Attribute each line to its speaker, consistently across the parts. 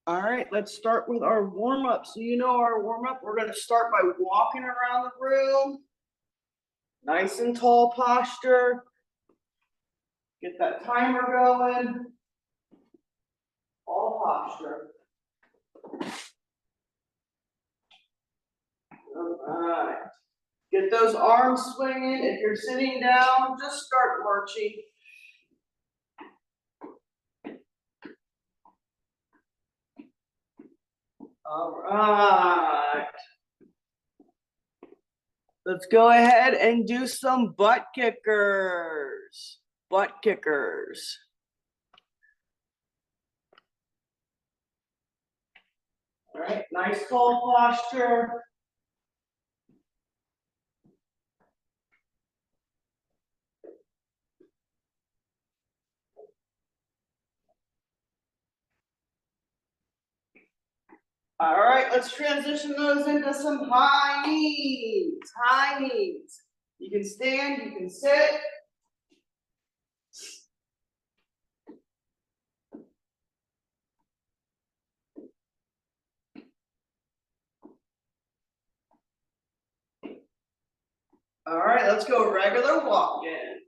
Speaker 1: All right, let's start with our warm-up. So you know our warm-up, we're going to start by walking around the room. Nice and tall posture. Get that timer going. All posture. All right. Get those arms swinging. If you're sitting down, just start marching. All right. Let's go ahead and do some butt kickers. Butt kickers. All right, nice tall posture. All right, let's transition those into some high knees. High knees. You can stand, you can sit. All right, let's go regular walk-in.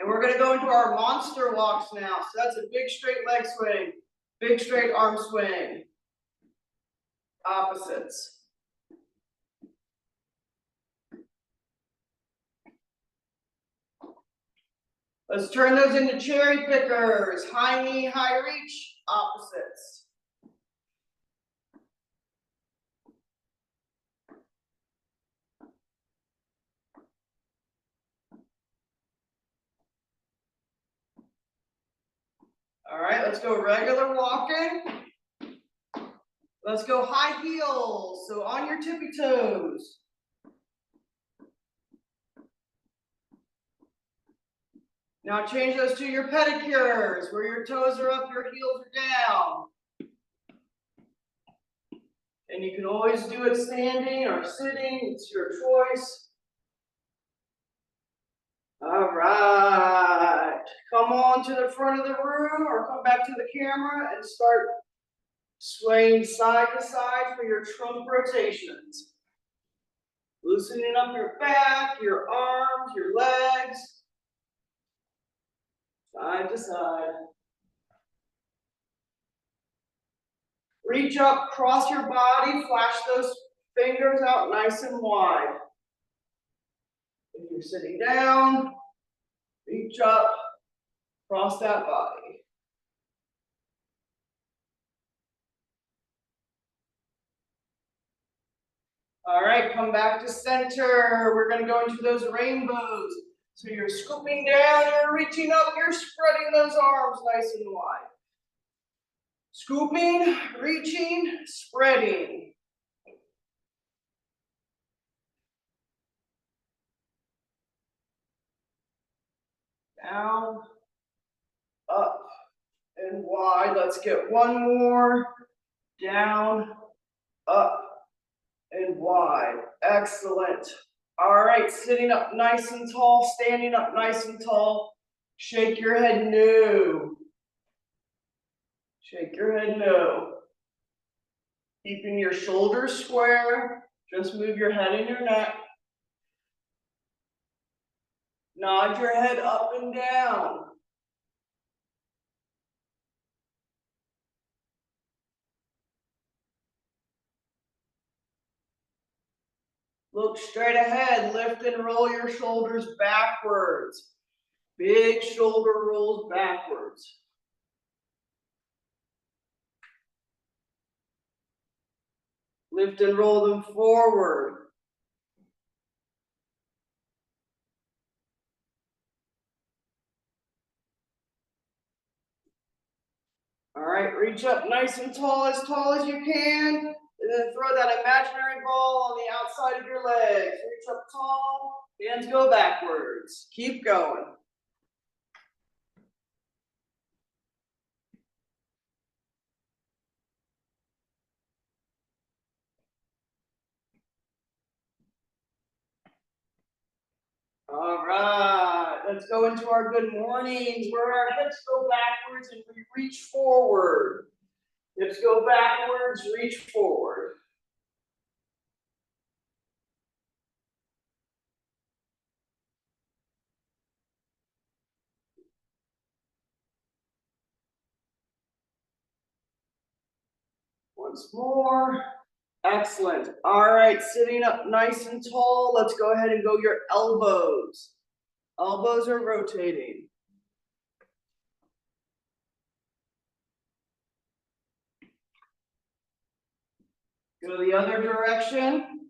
Speaker 1: And we're going to go into our monster walks now. So that's a big straight leg swing, big straight arm swing. Opposites. Let's turn those into cherry pickers. High knee, high reach, opposites. All right, let's go regular walking. Let's go high heels. So on your tippy toes. Now change those to your pedicures, where your toes are up, your heels are down. And you can always do it standing or sitting, it's your choice. All right, come on to the front of the room or come back to the camera and start swaying side to side for your trunk rotations. Loosening up your back, your arms, your legs. Side to side. Reach up, cross your body, flash those fingers out nice and wide. If you're sitting down, reach up, cross that body. All right, come back to center. We're going to go into those rainbows. So you're scooping down, you're reaching up, you're spreading those arms nice and wide. Scooping, reaching, spreading. Down, up, and wide. Let's get one more. Down, up, and wide. Excellent. All right, sitting up nice and tall, standing up nice and tall. Shake your head no. Shake your head no. Keeping your shoulders square. Just move your head and your neck. Nod your head up and down. Look straight ahead. Lift and roll your shoulders backwards. Big shoulder rolls backwards. Lift and roll them forward. All right, reach up nice and tall as you can, and then throw that imaginary ball on the outside of your legs. Reach up tall, hands go backwards. Keep going. All right, let's go into our good mornings where our hips go backwards and we reach forward. Hips go backwards, reach forward. Once more. Excellent. All right, sitting up nice and tall. Let's go ahead and go your elbows. Elbows are rotating. Go the other direction.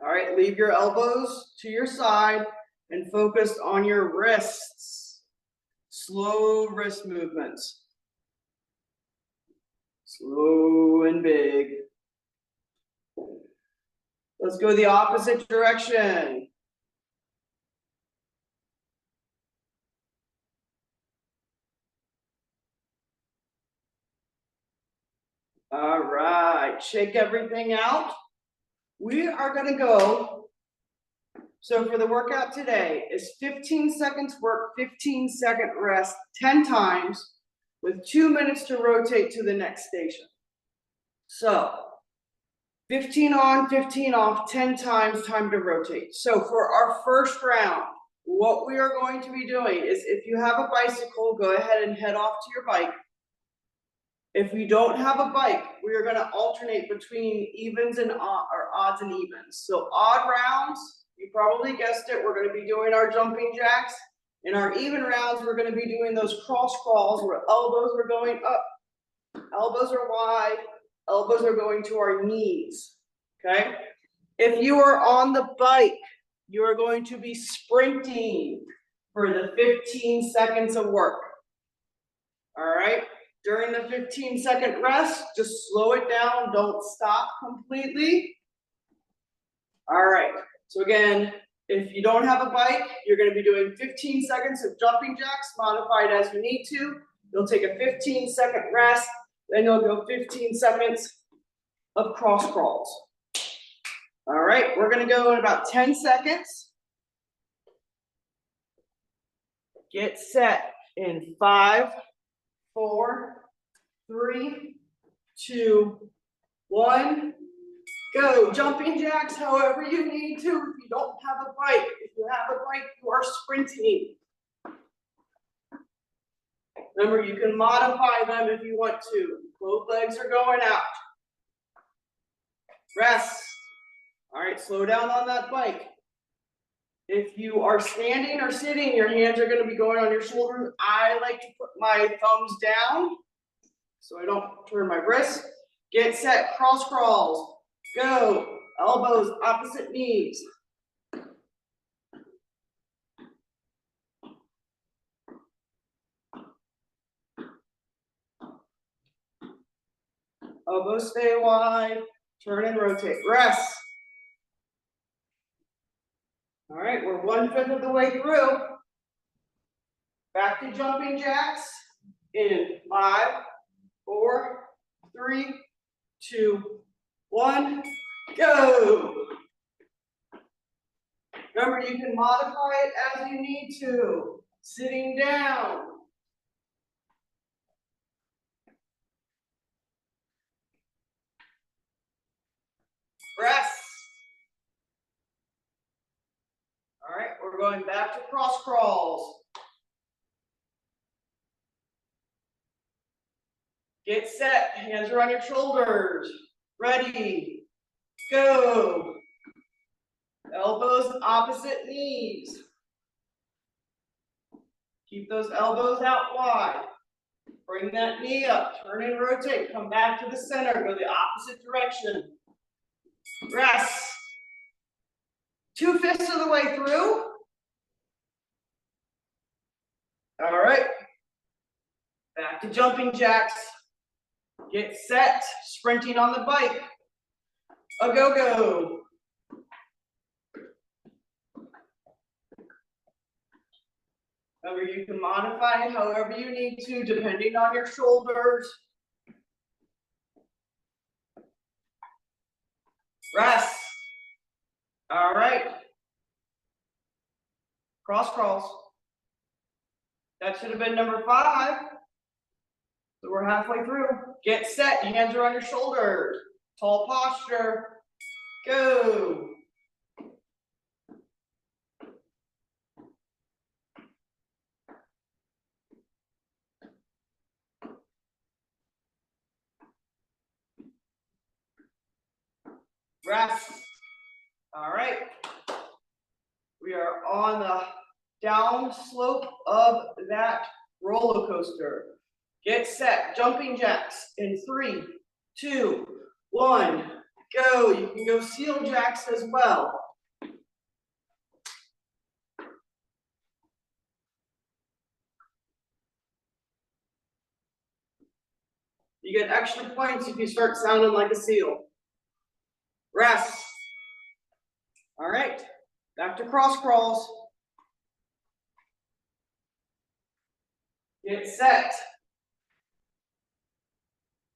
Speaker 1: All right, leave your elbows to your side and focus on your wrists. Slow wrist movements. Slow and big. Let's go the opposite direction. All right, shake everything out. We are gonna go, so for the workout today is 15 seconds work, 15-second rest, 10 times with 2 minutes to rotate to the next station. So 15 on, 15 off, 10 times, time to rotate. So for our first round, what we are going to be doing is if you have a bicycle, go ahead and head off to your bike. If you don't have a bike, we are gonna alternate between evens and odds and evens. So odd rounds, you probably guessed it, we're gonna be doing our jumping jacks. In our even rounds, we're gonna be doing those cross crawls where elbows are going up, elbows are wide, elbows are going to our knees, okay? If you are on the bike, you are going to be sprinting for the 15 seconds of work, all right? During the 15-second rest, just slow it down, don't stop completely. All right, so again, if you don't have a bike, you're gonna be doing 15 seconds of jumping jacks, modified as you need to. You'll take a 15-second rest, then you'll go 15 seconds of cross crawls. All right, we're gonna go in about 10 seconds. Get set in 5, 4, 3, 2, 1, go. Jumping jacks however you need to. If you don't have a bike, if you have a bike, you are sprinting. Remember, you can modify them if you want to. Both legs are going out. Rest. All right, slow down on that bike. If you are standing or sitting, your hands are going to be going on your shoulders. I like to put my thumbs down so I don't turn my wrists. Get set, cross crawls. Go. Elbows opposite knees. Elbows stay wide. Turn and rotate. Rest. All right, we're 1/5 of the way through. Back to jumping jacks in 5, 4, 3, 2, 1, go. Remember, you can modify it as you need to. Sitting down. Rest. All right, we're going back to cross crawls. Get set, hands are on your shoulders. Ready, go. Elbows opposite knees. Keep those elbows out wide. Bring that knee up, turn and rotate, come back to the center, go the opposite direction. Rest. 2/5 of the way through. All right. Back to jumping jacks. Get set, sprinting on the bike. A go-go. Remember, you can modify it however you need to, depending on your shoulders. Rest. All right. Cross crawls. That should have been number 5. So we're halfway through. Get set, hands are on your shoulders. Tall posture. Go. Rest. All right. We are on the down slope of that roller coaster. Get set, jumping jacks in 3, 2, 1, go. You can go seal jacks as well. You get extra points if you start sounding like a seal. Rest. All right, back to cross crawls. Get set.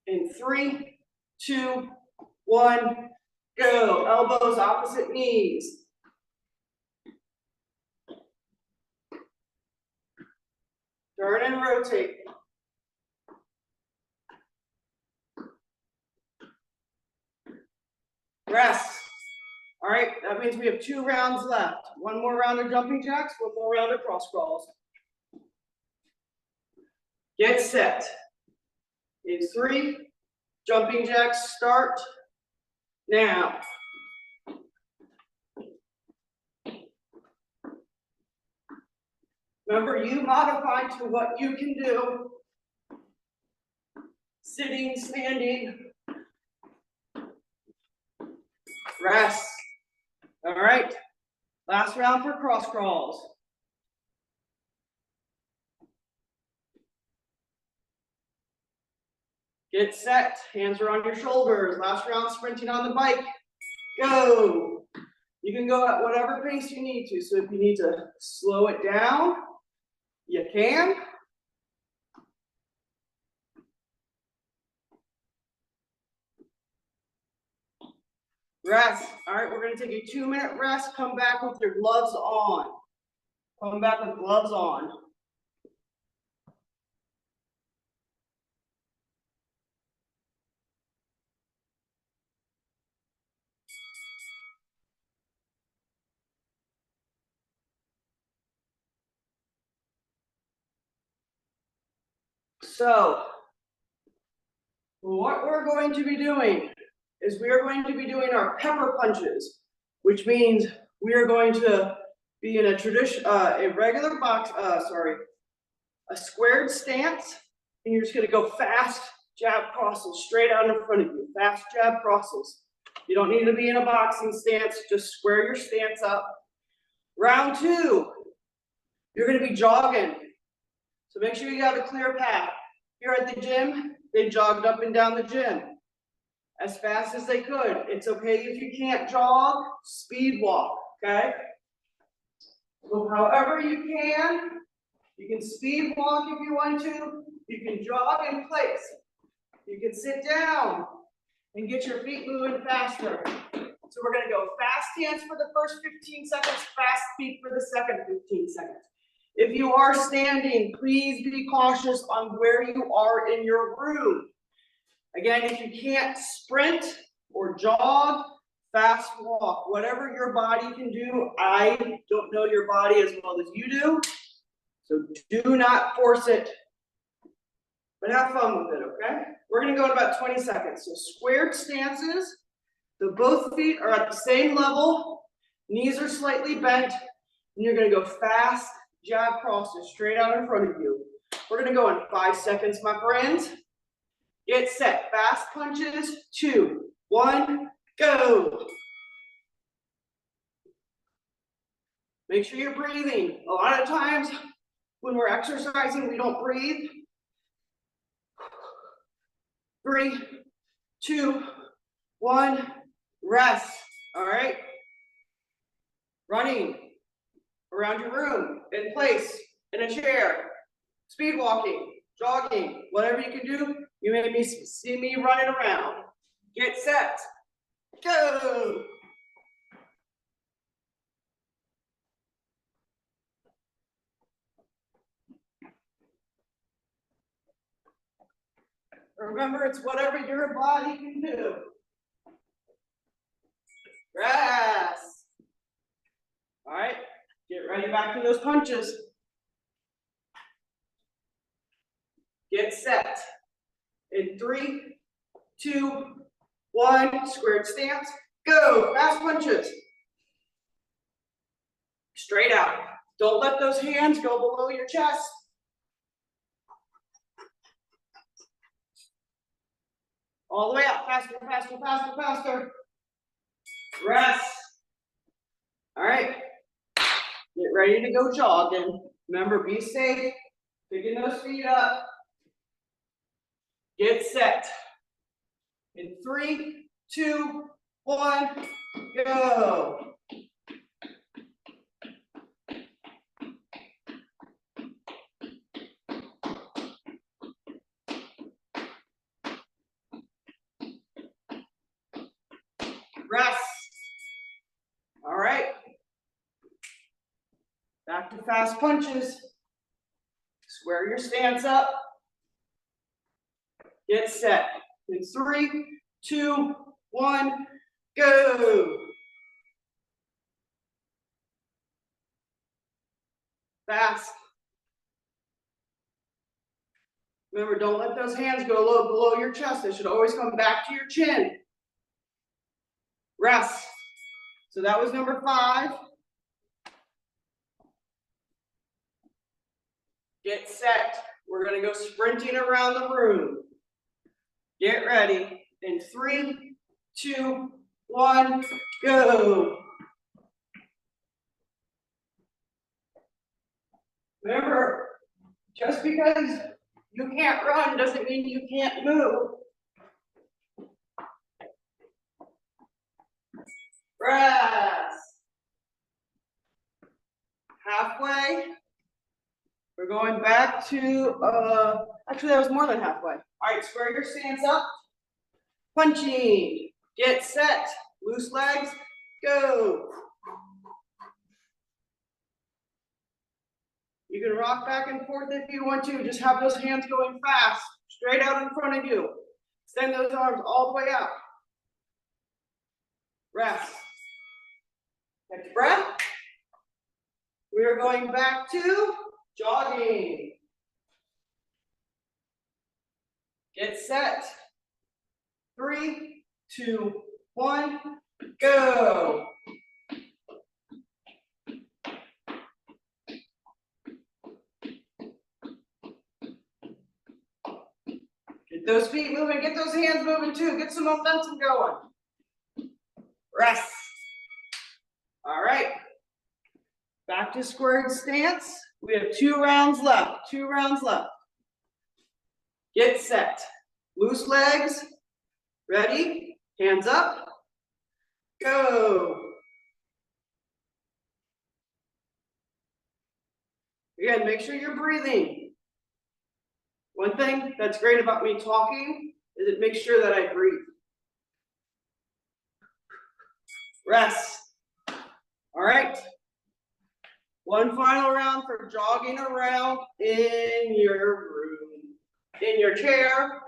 Speaker 1: In 3, 2, 1, go. Elbows opposite knees. Turn and rotate. Rest. All right, that means we have 2 rounds left. 1 more round of jumping jacks, 1 more round of cross crawls. Get set. In 3, jumping jacks start now. Remember, you modify to what you can do. Sitting, standing. Rest. All right, last round for cross crawls. Get set, hands are on your shoulders. Last round sprinting on the bike. Go. You can go at whatever pace you need to. So if you need to slow it down, you can. Rest. All right, we're going to take a 2-minute rest. Come back with your gloves on. Come back with gloves on. So, what we're going to be doing is we are going to be doing our pepper punches, which means we are going to be in a regular box, a squared stance, and you're just going to go fast jab crosses straight out in front of you. Fast jab crosses. You don't need to be in a boxing stance, just square your stance up. Round 2, you're going to be jogging. So make sure you have a clear path. Here at the gym, they jogged up and down the gym as fast as they could. It's okay if you can't jog, speed walk, okay? So however you can speed walk if you want to, you can jog in place. You can sit down and get your feet moving faster. So we're gonna go fast stance for the first 15 seconds, fast feet for the second 15 seconds. If you are standing, please be cautious on where you are in your room. Again, if you can't sprint or jog, fast walk, whatever your body can do. I don't know your body as well as you do, so do not force it, but have fun with it, okay? We're gonna go in about 20 seconds. So squared stances, so both feet are at the same level, knees are slightly bent, and you're gonna go fast jab crosses straight out in front of you. We're gonna go in 5 seconds, my friends. Get set, fast punches, 2, 1, go. Make sure you're breathing. A lot of times when we're exercising, we don't breathe. 3, 2, 1, rest. All right. Running around your room, in place, in a chair, speed walking, jogging, whatever you can do. You may see me running around. Get set. go. Remember, it's whatever your body can do. Rest. All right, get ready back to those punches. Get set. In 3, 2, 1, squared stance, go. Fast punches. Straight out. Don't let those hands go below your chest. All the way up, faster, faster, faster, faster. Rest. All right, get ready to go jogging. Remember, be safe, picking those feet up. Get set. In 3, 2, 1, go. Rest. All right. Back to fast punches. Square your stance up. Get set. In 3, 2, 1, go. Fast. Remember, don't let those hands go low below your chest. They should always come back to your chin. Rest. So that was number 5. Get set. We're going to go sprinting around the room. Get ready. In 3, 2, 1, go. Remember, just because you can't run doesn't mean you can't move. Rest. Halfway. We're going back to, actually that was more than halfway. All right, square your stance up. Punching. Get set. Loose legs. Go. You can rock back and forth if you want to. Just have those hands going fast. Straight out in front of you. Extend those arms all the way out. Rest. Catch breath. We are going back to jogging. Get set. 3, 2, 1, go. Get those feet moving, get those hands moving too. Get some momentum going. Rest. All right. Back to squared stance. We have 2 rounds left. 2 rounds left. Get set. Loose legs. Ready? Hands up. Go. Again, make sure you're breathing. One thing that's great about me talking is it makes sure that I breathe. Rest. All right. One final round for jogging around in your room, in your chair,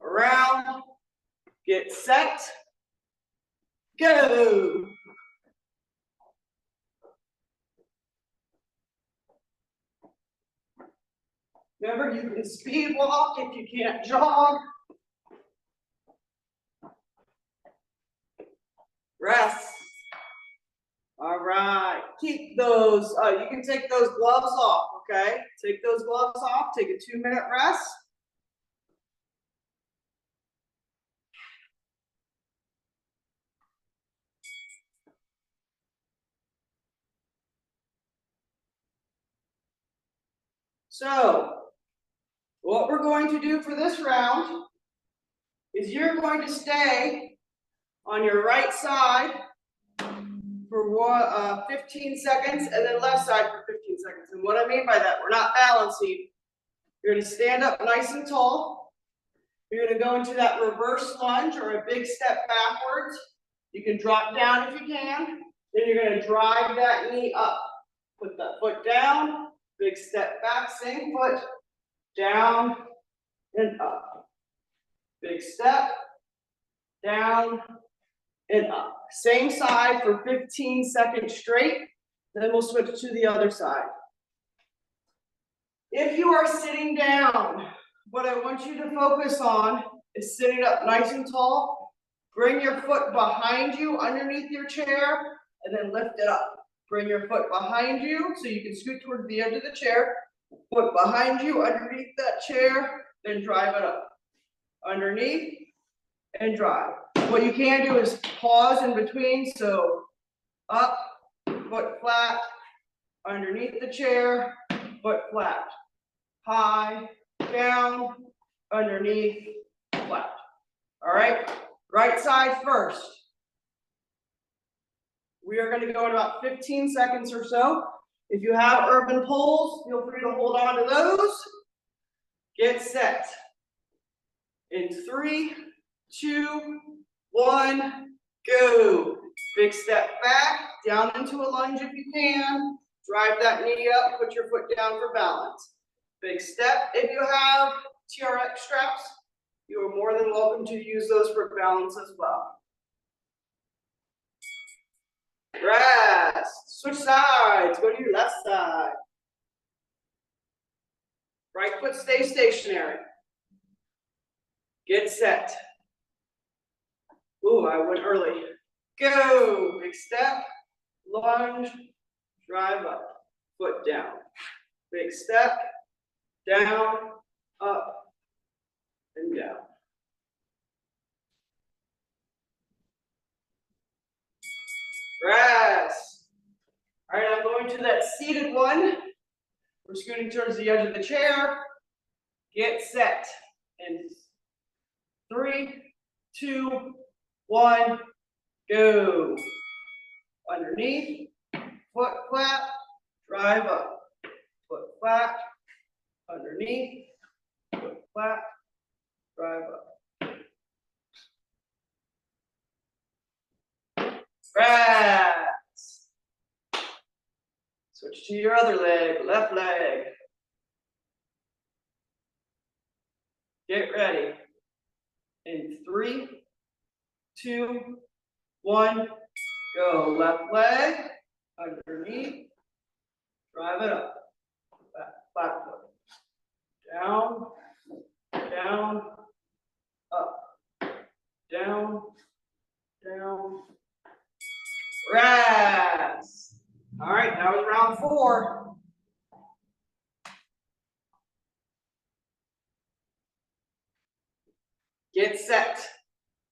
Speaker 1: around. Get set. Go. Remember, you can speed walk if you can't jog. Rest. All right. Keep those, you can take those gloves off, okay? Take those gloves off, take a 2-minute rest. So, what we're going to do for this round is you're going to stay on your right side for 15 seconds and then left side for 15 seconds. And what I mean by that, we're not balancing. You're going to stand up nice and tall. You're going to go into that reverse lunge or a big step backwards. You can drop down if you can. Then you're gonna drive that knee up. Put that foot down, big step back, same foot, down and up. Big step, down and up. Same side for 15 seconds straight. Then we'll switch to the other side. If you are sitting down, what I want you to focus on is sitting up nice and tall. Bring your foot behind you underneath your chair and then lift it up. Bring your foot behind you so you can scoot towards the edge of the chair. Foot behind you underneath that chair, then drive it up. Underneath and drive. What you can do is pause in between, so up, foot flat, underneath the chair, foot flat. High, down, underneath, flat. All right, right side first. We are going to go in about 15 seconds or so. If you have urban poles, feel free to hold on to those. Get set. In 3, 2, 1, go. Big step back, down into a lunge if you can. Drive that knee up, put your foot down for balance. Big step. If you have TRX straps, you are more than welcome to use those for balance as well. Rest. Switch sides. Go to your left side. Right foot stays stationary. Get set. Ooh, I went early. Go. Big step. Lunge. Drive up. Foot down. Big step. Down. Up. And down. Rest. All right, I'm going to that seated one. We're scooting towards the edge of the chair. Get set. And 3, 2, 1, go. Underneath, foot flat, drive up. Foot flat, underneath, foot flat, drive up. Rest. Switch to your other leg, left leg. Get ready. In 3, 2, 1, go. Left leg, underneath, drive it up. Flat foot. Down, down, up, down, down. Rest. All right, that was round 4. Get set.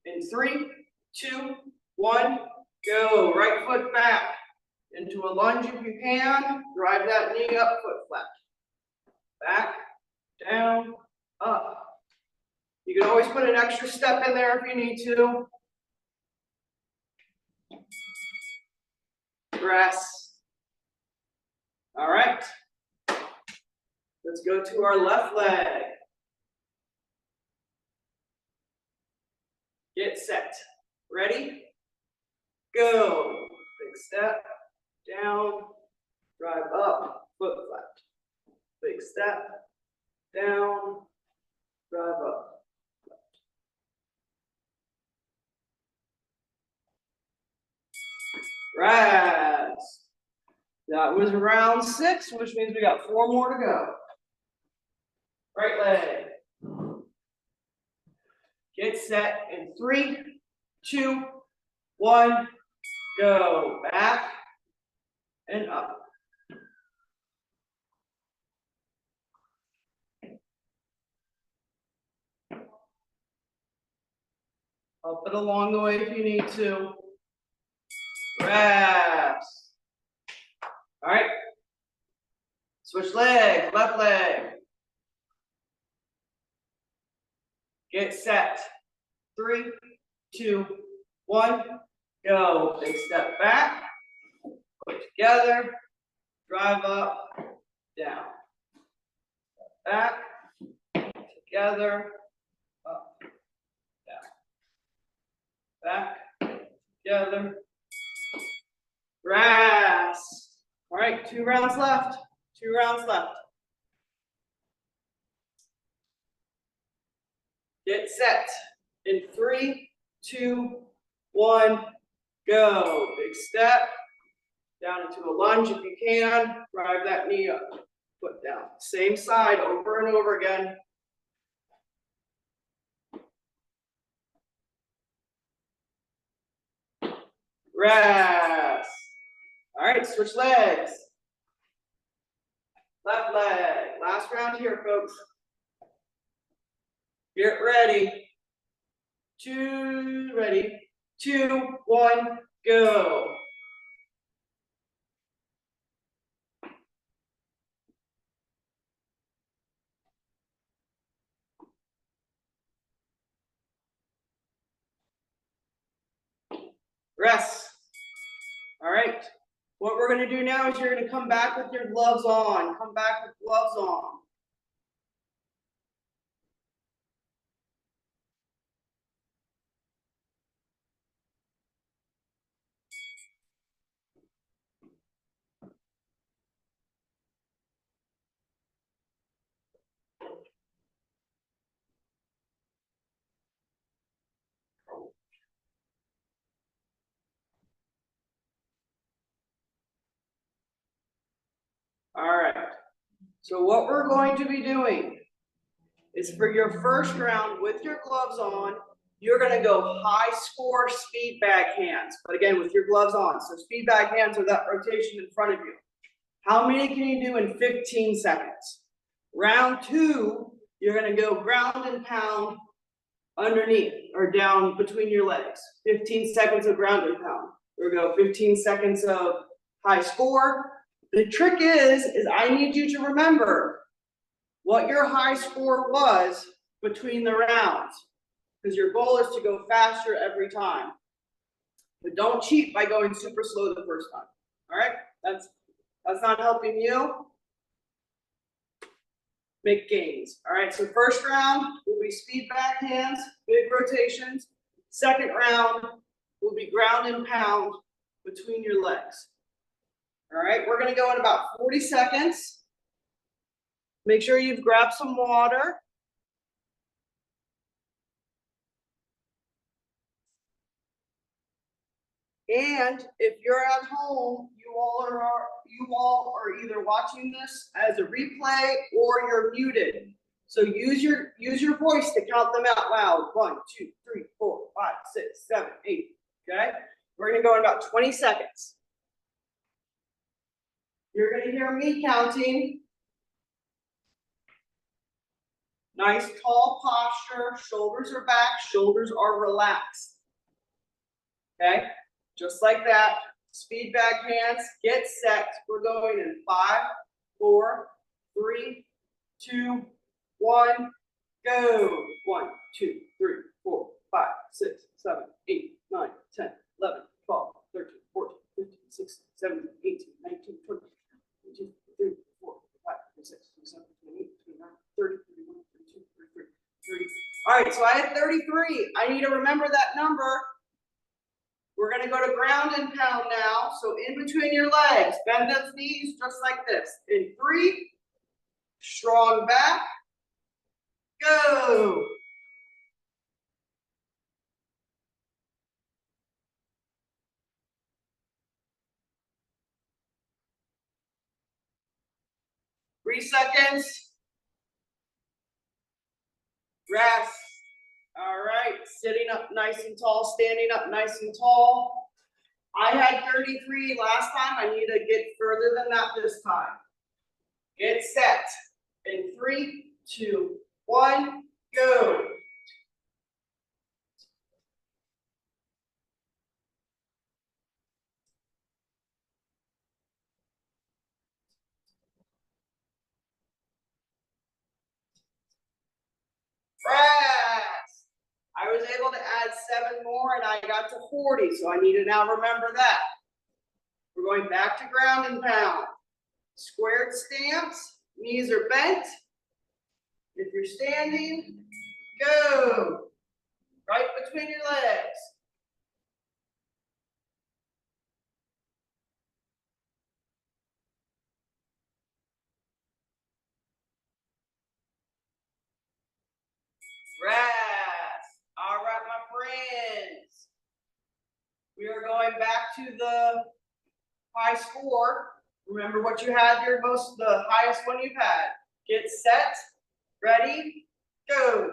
Speaker 1: In 3, 2, 1, go. Right foot back into a lunge if you can. Drive that knee up, foot flat. Back, down, up. You can always put an extra step in there if you need to. Rest. All right. Let's go to our left leg. Get set. Ready? Go. Big step. Down. Drive up. Foot flat. Big step. Down. Drive up. Rest. That was round 6, which means we got 4 more to go. Right leg. Get set in 3, 2, 1, go. Back and up. Up and along the way if you need to. Rest. All right. Switch legs, left leg. Get set. 3, 2, 1, go. Big step back. Put together. Drive up, down. Back, together, up, down. Back, together. Rest. All right, 2 rounds left. 2 rounds left. Get set. In 3, 2, 1, go. Big step. Down into a lunge if you can. Drive that knee up. Foot down. Same side over and over again. Rest. All right, switch legs. Left leg. Last round here, folks. Get ready. 2, ready. 2, 1, go. Rest. All right. What we're going to do now is you're going to come back with your gloves on. Come back with gloves on. All right. So what we're going to be doing is for your first round with your gloves on, you're going to go high score speed bag hands, but again with your gloves on. So speed bag hands are that rotation in front of you. How many can you do in 15 seconds? Round 2, you're going to go ground and pound underneath or down between your legs. 15 seconds of ground and pound. We're going to go 15 seconds of high score. The trick is I need you to remember what your high score was between the rounds, because your goal is to go faster every time. But don't cheat by going super slow the first time. All right? That's not helping you make gains. All right, so first round will be speed back hands, big rotations. Second round will be ground and pound between your legs. All right, we're going to go in about 40 seconds. Make sure you've grabbed some water. And if you're at home, you all are either watching this as a replay or you're muted. So use your voice to count them out loud. 1, 2, 3, 4, 5, 6, 7, 8. Okay? We're going to go in about 20 seconds. You're going to hear me counting. Nice tall posture. Shoulders are back. Shoulders are relaxed. Okay? Just like that. Speed back hands. Get set. We're going in 5, 4, 3, 2, 1. Go. 1, 2, 3, 4, 5, 6, 7, 8, 9, 10, 11, 12, 13, 14, 15, 16, 17, 18, 19, 20, 22, 23, 24, 25, 26, 27, 28, 29, 30, 31, 32, 33, 30. All right, so I had 33. I need to remember that number. We're going to go to ground and pound now. So in between your legs, bend those knees just like this. In 3, strong back, go. Three seconds. Rest. All right, sitting up nice and tall, standing up nice and tall. I had 33 last time. I need to get further than that this time. Get set. In 3, 2, 1, go. Rest. I was able to add 7 more and I got to 40, so I need to now remember that. We're going back to ground and pound. Squared stance, knees are bent. If you're standing, go. Right between your legs. friends. We are going back to the high score. Remember what you had your the highest one you've had. Get set, ready, go.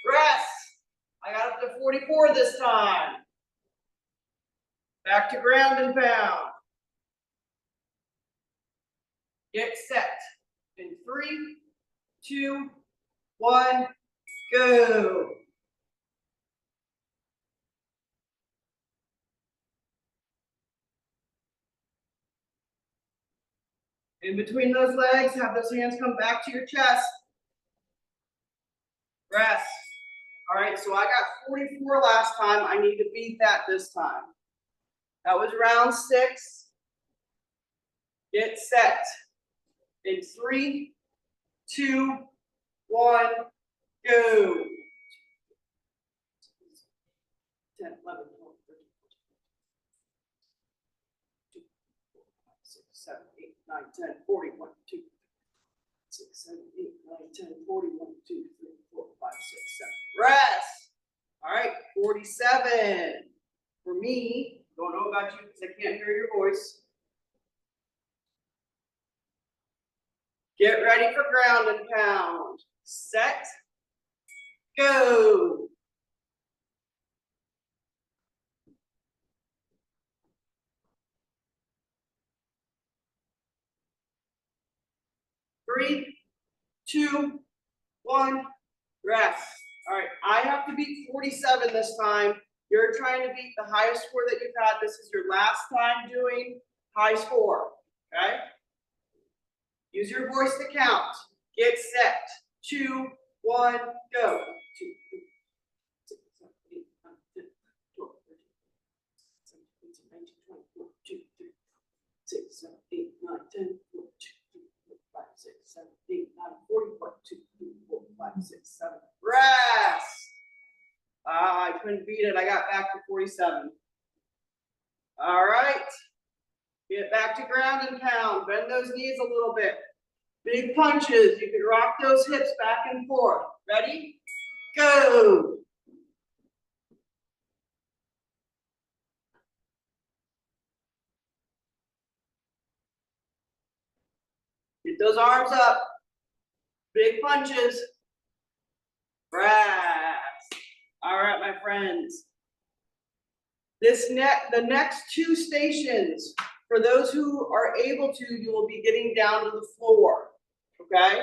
Speaker 1: Rest. I got up to 44 this time. Back to ground and pound. Get set. In 3, 2, 1, go. In between those legs, have those hands come back to your chest. Rest. All right, so I got 44 last time. I need to beat that this time. That was round 6. Get set. In 3, 2, 1, go. 10, 11, 12, 13, 7, 8, 9, 10, 40, 1, 2, 6, 7, 8, 9, 10, 40, 1, 2, 3, 4, 5, 6, 7. Rest. All right, 47. For me, don't know about you because I can't hear your voice. Get ready for ground and pound. Set, go. Three, 2, 1, rest. All right, I have to beat 47 this time. You're trying to beat the highest score that you've had. This is your last time doing high score, okay? Use your voice to count. Get set. 2, 1, go. 2, 3, 6, 7, 8, 9, 10, 12, 13, 17, 18, 19, 20, 21, 2, 3, 6, 7, 8, 9, 10, 12, 2, 3, 4, 5, 6, 7, 8, 9, 41, 2, 3, 4, 5, 6, 7. Rest. I couldn't beat it. I got back to 47. All right. Get back to ground and pound. Bend those knees a little bit. Big punches. You can rock those hips back and forth. Ready? Go. Get those arms up. Big punches. Rest. All right, my friends. The next 2 stations, for those who are able to, you will be getting down to the floor, okay?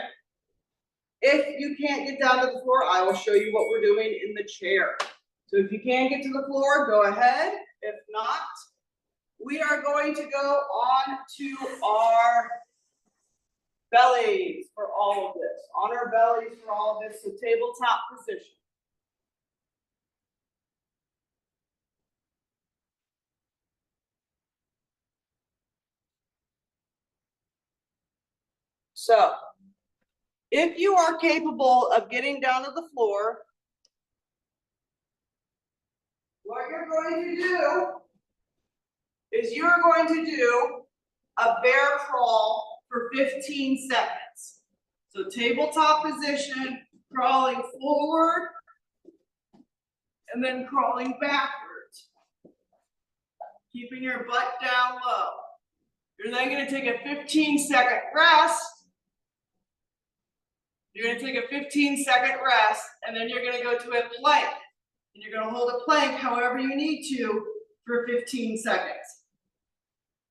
Speaker 1: If you can't get down to the floor, I will show you what we're doing in the chair. So if you can get to the floor, go ahead. If not, we are going to go on to our bellies for all of this. On our bellies for all of this, so tabletop position. So, if you are capable of getting down to the floor, what you're going to do is you're going to do a bear crawl for 15 seconds. So tabletop position, crawling forward, and then crawling backwards. Keeping your butt down low. You're then going to take a 15-second rest. You're going to take a 15-second rest, and then you're going to go to a plank. And you're going to hold a plank however you need to for 15 seconds.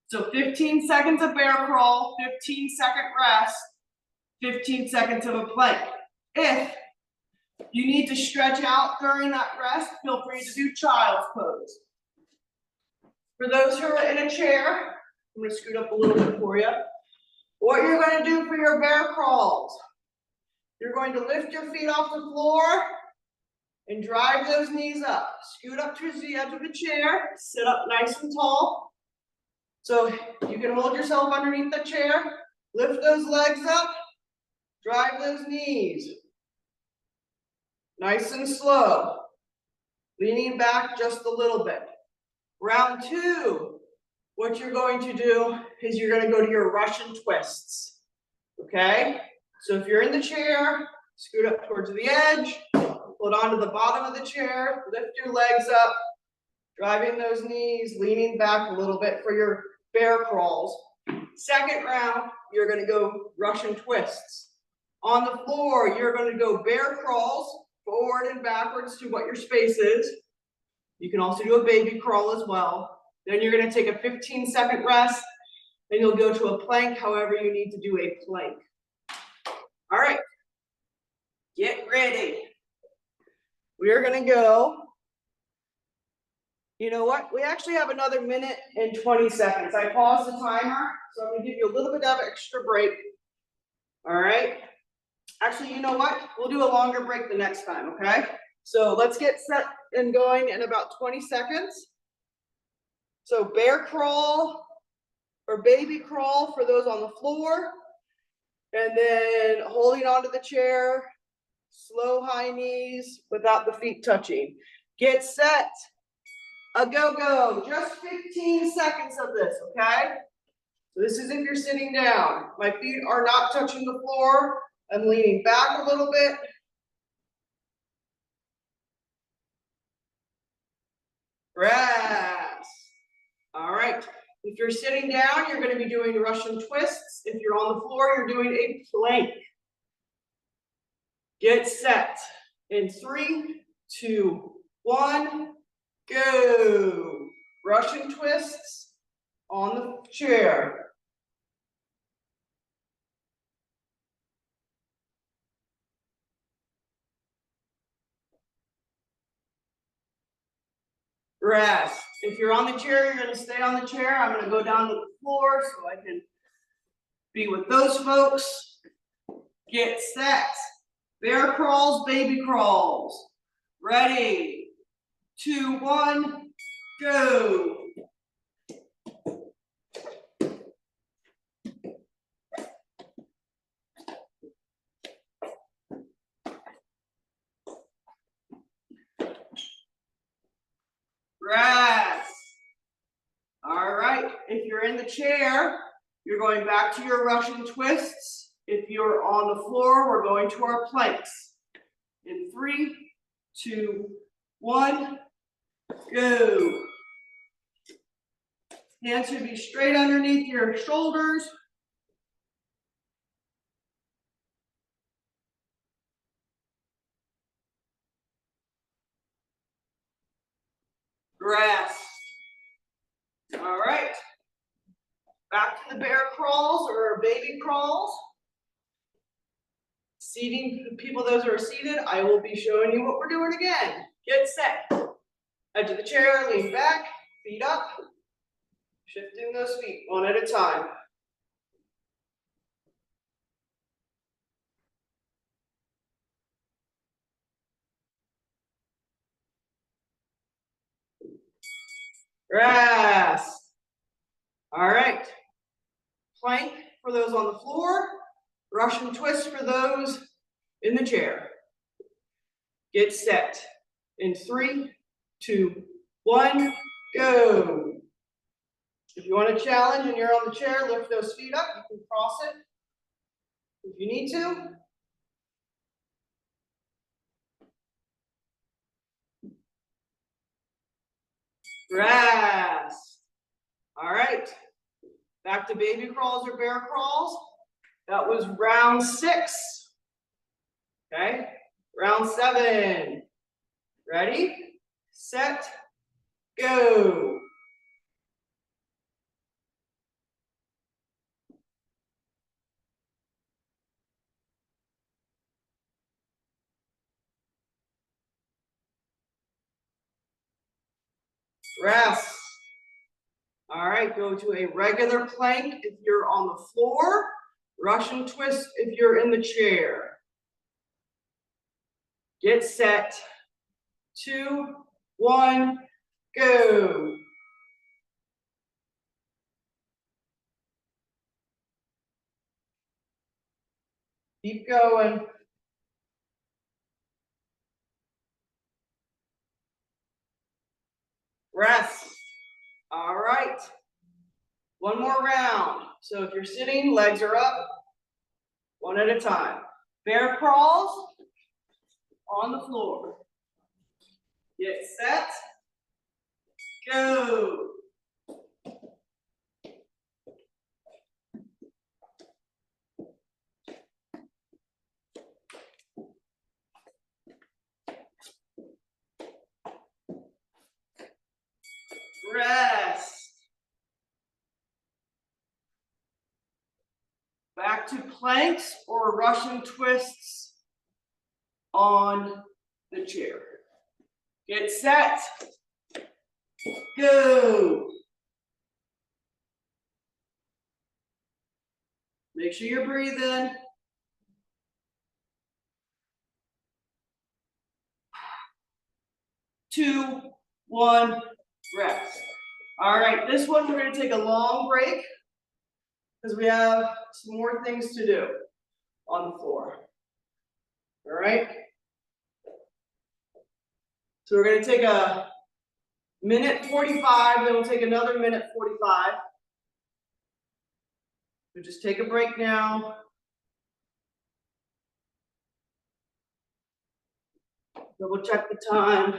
Speaker 1: So 15 seconds of bear crawl, 15-second rest, 15 seconds of a plank. If you need to stretch out during that rest, feel free to do child's pose. For those who are in a chair, I'm going to scoot up a little bit for you. What you're going to do for your bear crawls, you're going to lift your feet off the floor and drive those knees up. Scoot up towards the edge of the chair, sit up nice and tall. So you can hold yourself underneath the chair, lift those legs up, drive those knees. Nice and slow. leaning back just a little bit. Round two, what you're going to do is you're going to go to your Russian twists. Okay? So if you're in the chair, scoot up towards the edge, hold on to the bottom of the chair, lift your legs up, driving those knees, leaning back a little bit for your bear crawls. Second round, you're going to go Russian twists. On the floor, you're going to go bear crawls, forward and backwards to what your space is. You can also do a baby crawl as well. Then you're going to take a 15-second rest, and you'll go to a plank, however you need to do a plank. All right, get ready. We are going to go. You know what? We actually have another minute and 20 seconds. I paused the timer, so I'm going to give you a little bit of extra break. All right. Actually, you know what? We'll do a longer break the next time, okay? So let's get set and going in about 20 seconds. So bear crawl or baby crawl for those on the floor. And then holding onto the chair, slow high knees without the feet touching. Get set. A go-go, just 15 seconds of this, okay? So this is if you're sitting down. My feet are not touching the floor. I'm leaning back a little bit. Rest. All right. If you're sitting down, you're going to be doing Russian twists. If you're on the floor, you're doing a plank. Get set. In 3, 2, 1, go. Russian twists on the chair. Rest. If you're on the chair, you're going to stay on the chair. I'm going to go down to the floor so I can be with those folks. Get set. Bear crawls, baby crawls. Ready. 2, 1, go. Rest. All right. If you're in the chair, you're going back to your Russian twists. If you're on the floor, we're going to our planks. In 3, 2, 1, go. Hands should be straight underneath your shoulders. Rest. All right. Back to the bear crawls or baby crawls. Seating people, those who are seated, I will be showing you what we're doing again. Get set. Edge of the chair, lean back, feet up. Shifting those feet one at a time. Rest. All right. Plank for those on the floor. Russian twist for those in the chair. Get set. In 3, 2, 1, go. If you want to challenge and you're on the chair, lift those feet up. You can cross it if you need to. Rest. All right. Back to baby crawls or bear crawls. That was round 6. Okay. Round 7. Ready, set, go. Rest. All right, go to a regular plank if you're on the floor. Russian twist if you're in the chair. Get set. 2, 1, go. Keep going. Rest. All right. One more round. So if you're sitting, legs are up, one at a time. Bear crawls on the floor. Get set, go. Rest. Back to planks or Russian twists on the chair. Get set, go. Make sure you're breathing. 2, 1, rest. All right, this one we're going to take a long break because we have some more things to do on the floor. All right. So we're going to take a minute 45, then we'll take another minute 45. We'll just take a break now. Double check the time.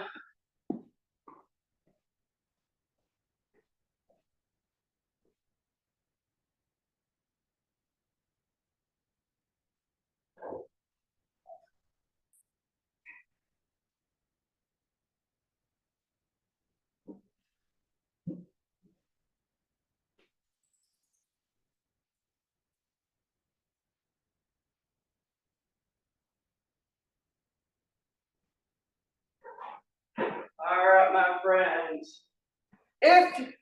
Speaker 1: All right, my friends. If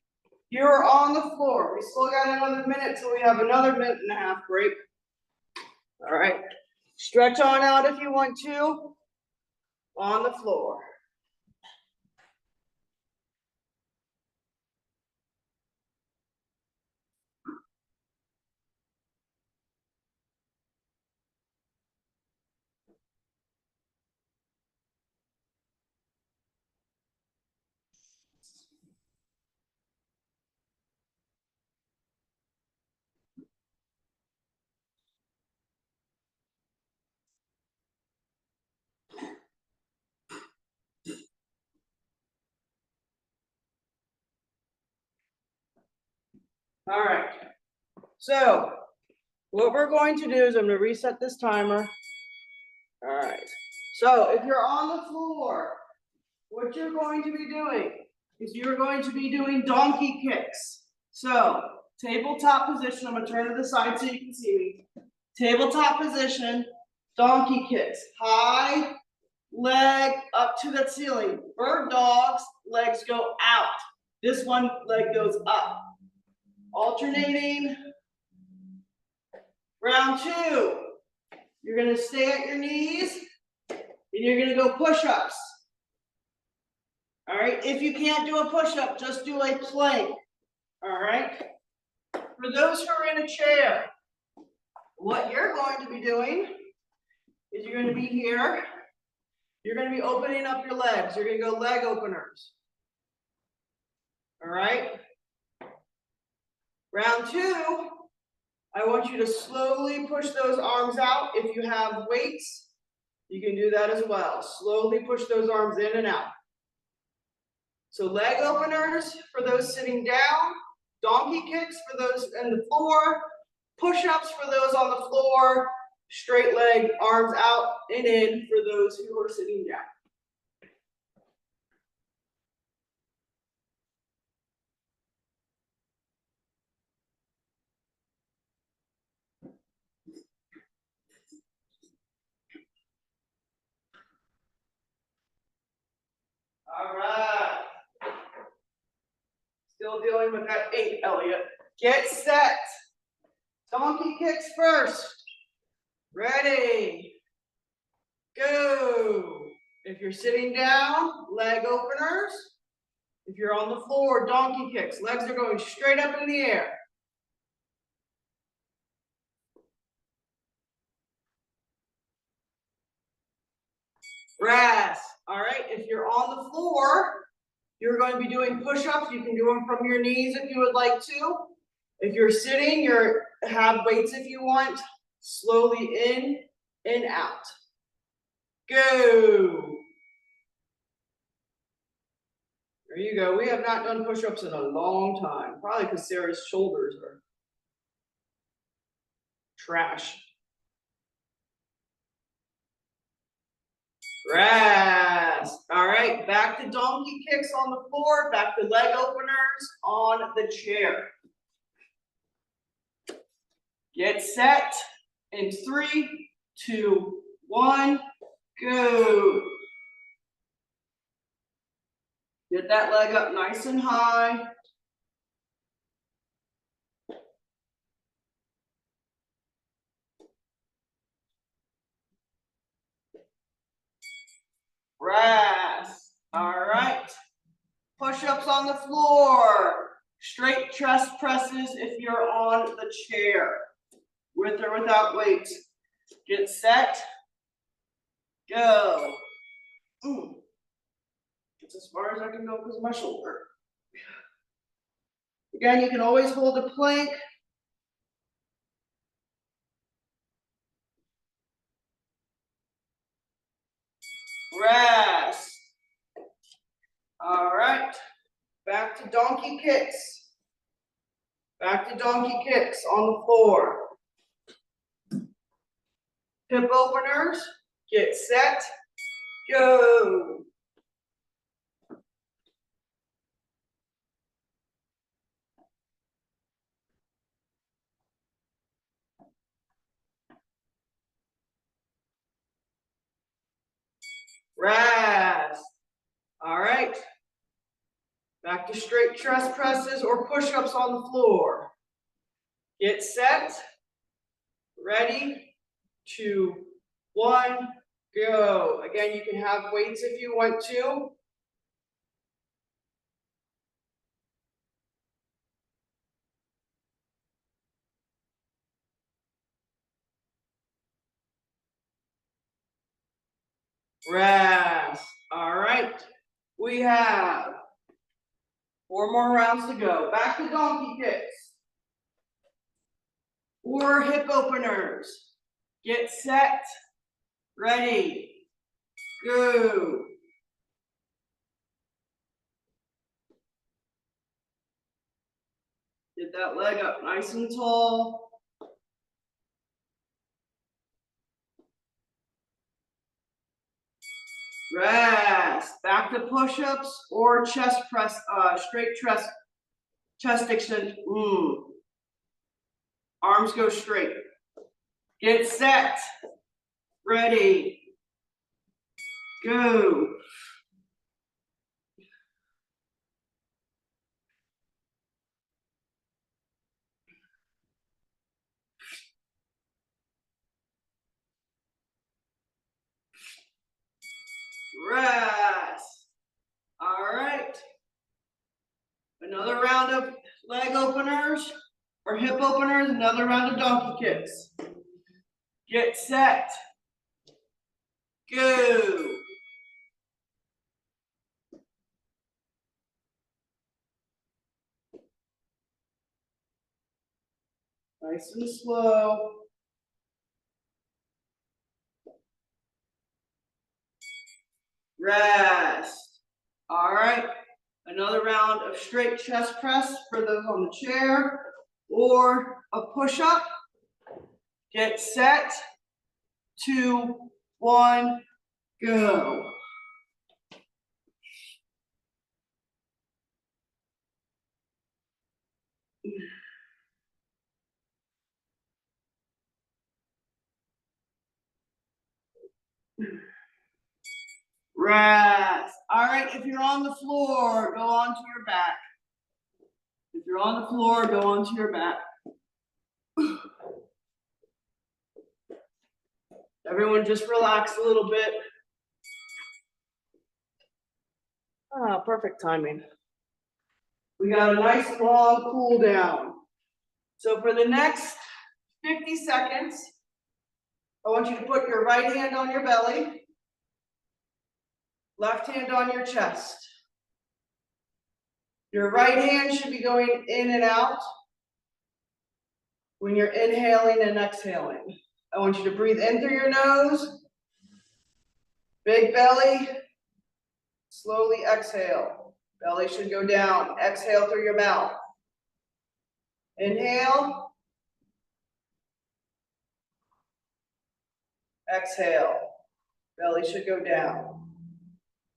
Speaker 1: you're on the floor, we still got another minute till we have another minute and a half break. All right. Stretch on out if you want to on the floor. All right. So what we're going to do is I'm going to reset this timer. All right. So if you're on the floor, what you're going to be doing is you're going to be doing donkey kicks. So tabletop position. I'm going to turn to the side so you can see me. Tabletop position, donkey kicks. High leg up to the ceiling. Bird dogs, legs go out. This one leg goes up. Alternating. Round 2. You're going to stay at your knees and you're going to go push-ups. All right. If you can't do a push-up, just do a plank. All right. For those who are in a chair, what you're going to be doing is you're going to be here. You're going to be opening up your legs. You're going to go leg openers. All right. Round 2, I want you to slowly push those arms out. If you have weights, you can do that as well. Slowly push those arms in and out. So leg openers for those sitting down, donkey kicks for those on the floor, push-ups for those on the floor, straight leg, arms out and in for those who are sitting down. All right. Still dealing with that 8, Elliot. Get set. Donkey kicks first. Ready. Go. If you're sitting down, leg openers. If you're on the floor, donkey kicks. Legs are going straight up in the air. Rest. All right. If you're on the floor, You're going to be doing push-ups. You can do them from your knees if you would like to. If you're sitting, have weights if you want. Slowly in and out. Go. There you go. We have not done push-ups in a long time. Probably because Sarah's shoulders are trash. Rest. All right, back to donkey kicks on the floor, back to leg openers on the chair. Get set in 3, 2, 1, go. Get that leg up nice and high. Rest. All right. Push-ups on the floor. Straight chest presses if you're on the chair, with or without weight. Get set. Go. It's as far as I can go because of my shoulder. Again, you can always hold a plank. Rest. All right. Back to donkey kicks. Back to donkey kicks on the floor. Hip openers. Get set. Go. Rest. All right. Back to straight chest presses or push-ups on the floor. Get set. Ready. 2, 1, go. Again, you can have weights if you want to. Rest. All right. We have 4 more rounds to go. Back to donkey kicks. Or hip openers. Get set. Ready. Go. Get that leg up nice and tall. Rest. Back to push-ups or chest press, straight chest extension. Arms go straight. Get set. Ready. Go. Rest. All right. Another round of leg openers or hip openers, another round of donkey kicks. Get set. Go. Nice and slow. Rest. All right. Another round of straight chest press for those on the chair or a push-up. Get set. 2, 1, go. Rest. All right, if you're on the floor, go onto your back. If you're on the floor, go onto your back. Everyone just relax a little bit. Ah, perfect timing. We got a nice long cool down. So for the next 50 seconds, I want you to put your right hand on your belly, left hand on your chest. Your right hand should be going in and out when you're inhaling and exhaling. I want you to breathe in through your nose, big belly, slowly exhale. Belly should go down. Exhale through your mouth. Inhale. Exhale. Belly should go down.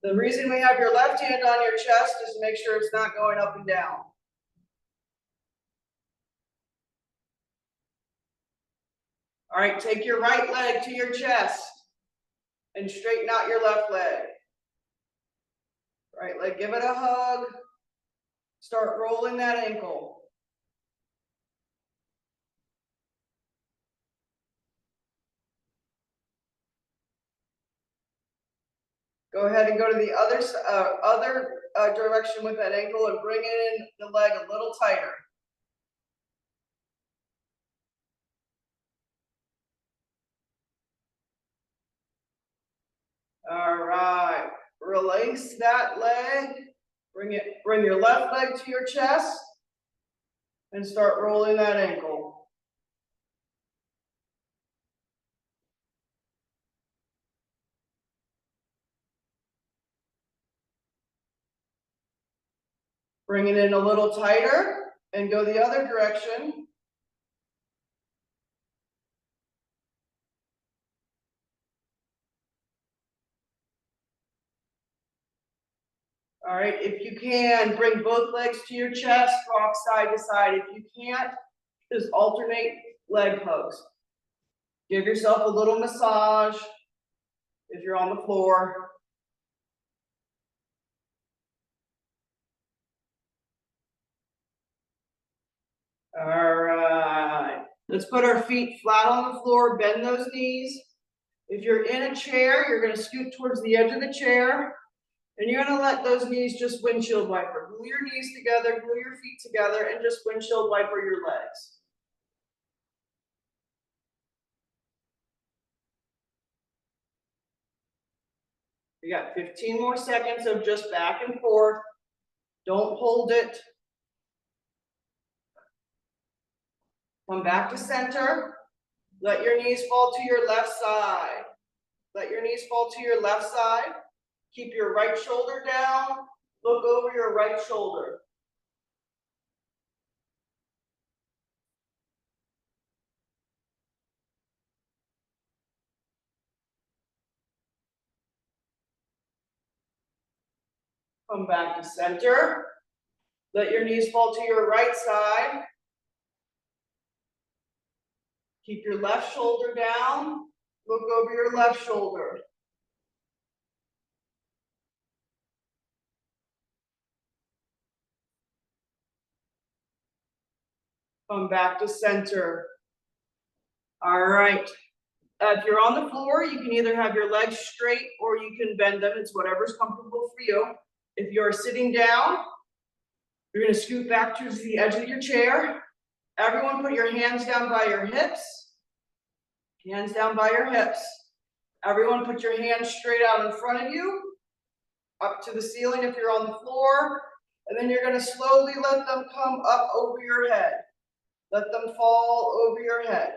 Speaker 1: The reason we have your left hand on your chest is to make sure it's not going up and down. All right, take your right leg to your chest and straighten out your left leg. Right leg, give it a hug. Start rolling that ankle. Go ahead and go to the other direction with that ankle and bring in the leg a little tighter. All right, release that leg. Bring your left leg to your chest and start rolling that ankle. Bring it in a little tighter and go the other direction. All right, if you can, bring both legs to your chest, rock side to side. If you can't, just alternate leg hugs. Give yourself a little massage if you're on the floor. All right, let's put our feet flat on the floor, bend those knees. If you're in a chair, you're gonna scoot towards the edge of the chair, and you're gonna let those knees just windshield wiper. Glue your knees together, glue your feet together, and just windshield wiper your legs. We got 15 more seconds of just back and forth. Don't hold it. Come back to center. Let your knees fall to your left side. Let your knees fall to your left side. Keep your right shoulder down. Look over your right shoulder. Come back to center. Let your knees fall to your right side. Keep your left shoulder down. Look over your left shoulder. Come back to center. All right. If you're on the floor, you can either have your legs straight or you can bend them. It's whatever's comfortable for you. If you're sitting down, you're going to scoot back to the edge of your chair. Everyone put your hands down by your hips. Hands down by your hips. Everyone put your hands straight out in front of you, up to the ceiling if you're on the floor. And then you're going to slowly let them come up over your head. Let them fall over your head.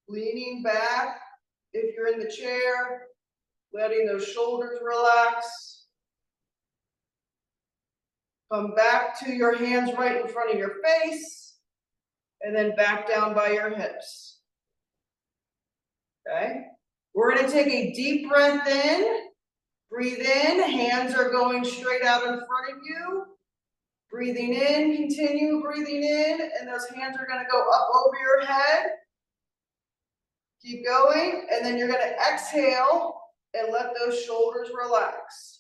Speaker 1: Leaning back if you're in the chair, letting those shoulders relax. Come back to your hands right in front of your face, and then back down by your hips. Okay? We're going to take a deep breath in. Breathe in, hands are going straight out in front of you. Breathing in, continue breathing in, and those hands are going to go up over your head. Keep going, and then you're going to exhale and let those shoulders relax.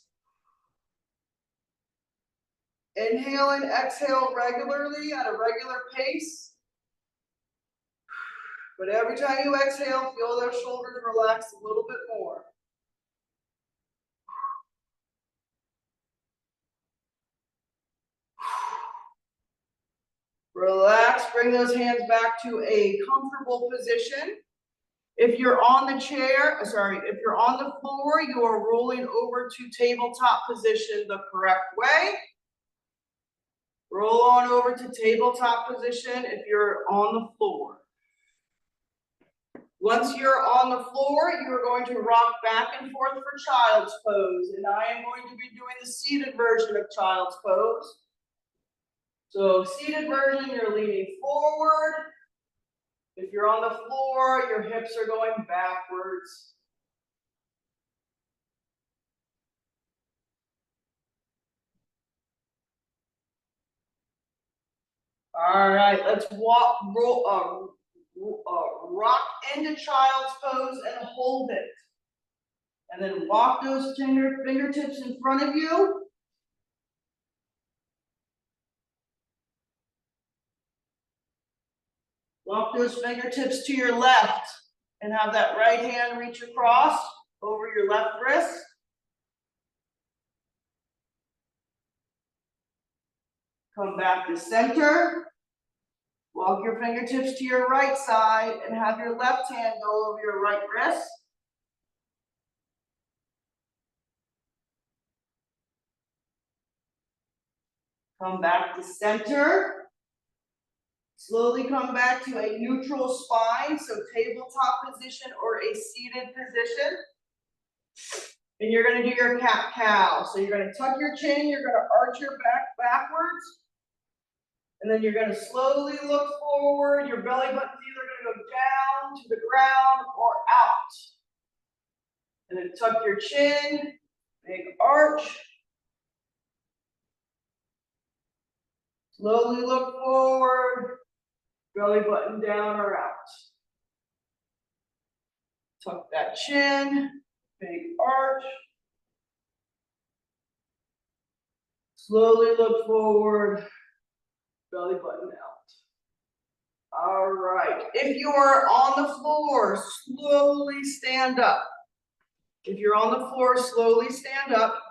Speaker 1: Inhale and exhale regularly at a regular pace. But every time you exhale, feel those shoulders relax a little bit more. Relax, bring those hands back to a comfortable position. If you're on the chair, if you're on the floor, you are rolling over to tabletop position the correct way. Roll on over to tabletop position if you're on the floor. Once you're on the floor, you're going to rock back and forth for child's pose. And I am going to be doing the seated version of child's pose. So seated version, you're leaning forward. If you're on the floor, your hips are going backwards. All right, let's rock into child's pose and hold it. And then walk those fingertips in front of you. Walk those fingertips to your left and have that right hand reach across over your left wrist. Come back to center. Walk your fingertips to your right side and have your left hand go over your right wrist. Come back to center. Slowly come back to a neutral spine, so tabletop position or a seated position. And you're going to do your cat-cow. So you're going to tuck your chin, you're going to arch your back backwards. And then you're going to slowly look forward. Your belly button's either going to go down to the ground or out. And then tuck your chin, big arch. Slowly look forward, belly button down or out. Tuck that chin, big arch. Slowly look forward, belly button out. All right, if you are on the floor, slowly stand up. If you're on the floor, slowly stand up.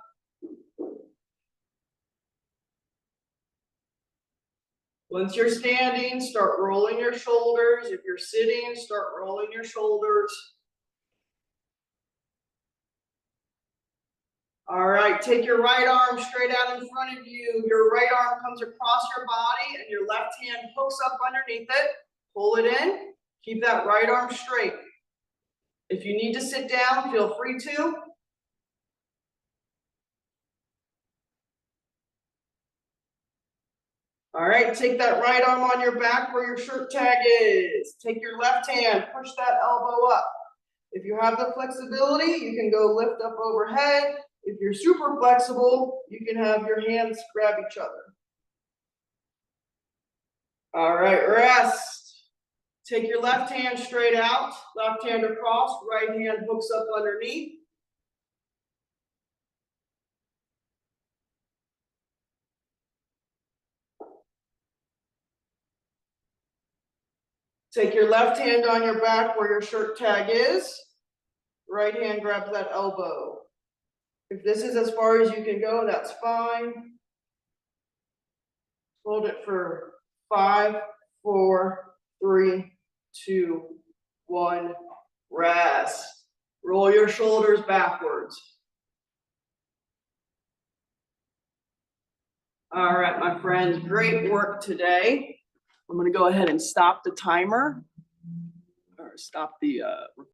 Speaker 1: Once you're standing, start rolling your shoulders. If you're sitting, start rolling your shoulders. All right, take your right arm straight out in front of you. Your right arm comes across your body and your left hand hooks up underneath it. Pull it in. Keep that right arm straight. If you need to sit down, feel free to. All right, take that right arm on your back where your shirt tag is. Take your left hand, push that elbow up. If you have the flexibility, you can go lift up overhead. If you're super flexible, you can have your hands grab each other. All right, rest. Take your left hand straight out, left hand across, right hand hooks up underneath. Take your left hand on your back where your shirt tag is. Right hand grabs that elbow. If this is as far as you can go, that's fine. Hold it for 5, 4, 3, 2, 1. Rest. Roll your shoulders backwards. All right, my friends, great work today. I'm going to go ahead and stop the timer or stop the